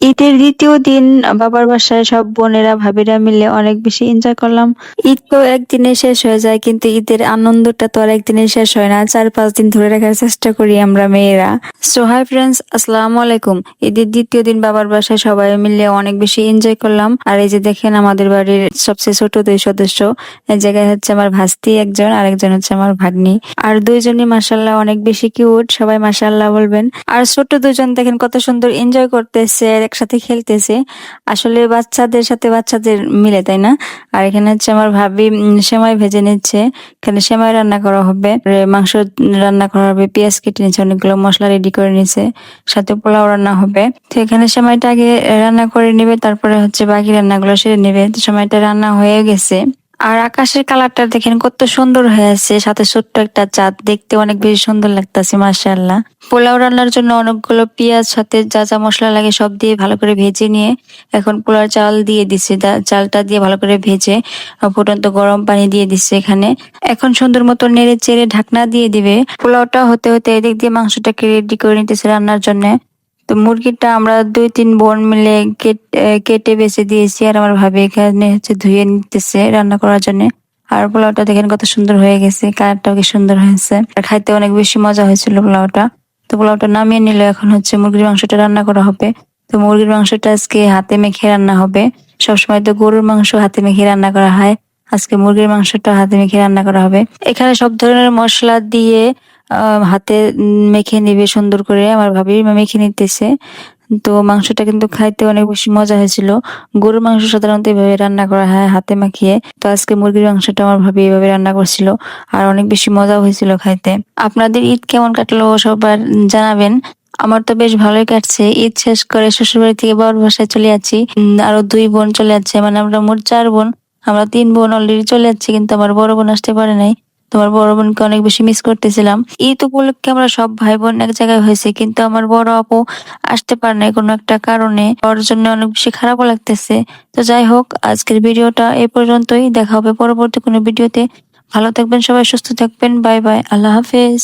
ঈদের দ্বিতীয় দিন বাবার বাসায় সব বোনেরা ভাবিরা মিলে অনেক বেশি এনজয় করলাম। ঈদ তো একদিনে শেষ হয়ে যায়, কিন্তু ঈদের আনন্দটা তো আর একদিনে শেষ হয় না, 4-5 দিন ধরে রাখার চেষ্টা করি আমরা মেয়েরা। সো হাই ফ্রেন্ডস, আসসালামু আলাইকুম। ঈদের দ্বিতীয় দিন বাবার বাসায় সবাই মিলে অনেক বেশি এনজয় করলাম। আর এই যে দেখেন, আমাদের বাড়ির সবচেয়ে ছোট 2 সদস্য, এই জায়গায় হচ্ছে আমার ভাস্তি একজন, আরেকজন হচ্ছে আমার ভাগ্নি। আর দুইজনই মাশাআল্লাহ অনেক বেশি কিউট, সবাই মাশাআল্লাহ বলবেন। আর ছোট দুজন দেখেন কত সুন্দর এনজয় করতেছে আর একসাথে খেলতেছে। আসলে বাচ্চাদের সাথে বাচ্চাদের মিলে, তাই না? আর এখানে হচ্ছে আমার ভাবি সেমাই ভেজে নিচ্ছে। এখানে সেমাই রান্না করা হবে, মাংস রান্না করা হবে, পেঁয়াজ কেটে নিচ্ছে, অনেকগুলো মশলা রেডি করে নিছে, সাথে পোলাও রান্না হবে। তো এখানে সেমাইটা আগে রান্না করে নিবে, তারপরে হচ্ছে বাকি রান্নাগুলো সেরে নিবে। তো সেমাইটা রান্না হয়ে গেছে। আর আকাশের কালারটা দেখেন কত সুন্দর হয়েছে, সাথে ছোট্ট একটা চাঁদ, দেখতে অনেক বেশি সুন্দর লাগতেছে মাশাআল্লাহ। পোলাও রান্নার জন্য অনেকগুলো পেঁয়াজ, সাথে যা যা মশলা লাগে সব দিয়ে ভালো করে ভেজে নিয়ে এখন পোলার চাল দিয়ে দিছে। চালটা দিয়ে ভালো করে ভেজে ফুটন্ত গরম পানি দিয়ে দিচ্ছে এখানে। এখন সুন্দর মতো নেড়ে চেড়ে ঢাকনা দিয়ে দিবে। পোলাওটা হতে হতে এদিক দিয়ে মাংসটাকে রেডি করে নিতেছে রান্নার জন্য। তো মুরগিটা আমরা 2-3 বোন মিলে কেটে বেছে দিয়েছি, আর আমার ভাবি এখানে হচ্ছে ধুয়ে নিতেছে রান্না করার জন্য। আর পোলাওটা দেখেন কত সুন্দর হয়ে গেছে, কালারটাও কি সুন্দর হয়েছে, আর খাইতে অনেক বেশি মজা হয়েছিল পোলাওটা। তো পোলাওটা নামিয়ে নিলে এখন হচ্ছে মুরগির মাংসটা রান্না করা হবে। তো মুরগির মাংসটা আজকে হাতে মেখে রান্না হবে। সবসময় তো গরুর মাংস হাতে মেখে রান্না করা হয়, আজকে মুরগির মাংসটা হাতে মেখে রান্না করা হবে। এখানে সব ধরনের মশলা দিয়ে হাতে মেখে নিবে সুন্দর করে, আমার ভাবি মেখে নিতেছে। তো মাংসটা কিন্তু খাইতে অনেক বেশি মজা হয়েছিল। গরুর মাংস সাধারণত এভাবে রান্না করা হয় হাতে মাখিয়ে, তো আজকে মুরগির মাংসটা আমার ভাবি এভাবে রান্না করছিল, আর অনেক বেশি মজা হয়েছিল খাইতে। আপনাদের ঈদ কেমন কাটলো সবার জানাবেন। আমার তো বেশ ভালোই কাটছে। ঈদ শেষ করে শ্বশুরবাড়ি থেকে বাবার বাসায় চলে যাচ্ছি। আরো 2 বোন চলে যাচ্ছে, মানে আমরা মোট 4 বোন। আমরা 3 বোন অলরেডি চলে যাচ্ছি, কিন্তু আমার বড় বোন আসতে পারে নাই। তোমার বড় বোনকে অনেক বেশি মিস করতেছিলাম। ঈদ উপলক্ষে আমরা সব ভাই বোন এক জায়গায় হয়েছে, কিন্তু আমার বড় আপু আসতে পারে নাই কোনো একটা কারণে, ওর জন্য অনেক বেশি খারাপও লাগতেছে। তো যাই হোক, আজকের ভিডিওটা এই পর্যন্তই, দেখা হবে পরবর্তী কোনো ভিডিওতে। ভালো থাকবেন সবাই, সুস্থ থাকবেন, বাই বাই, আল্লাহ হাফেজ।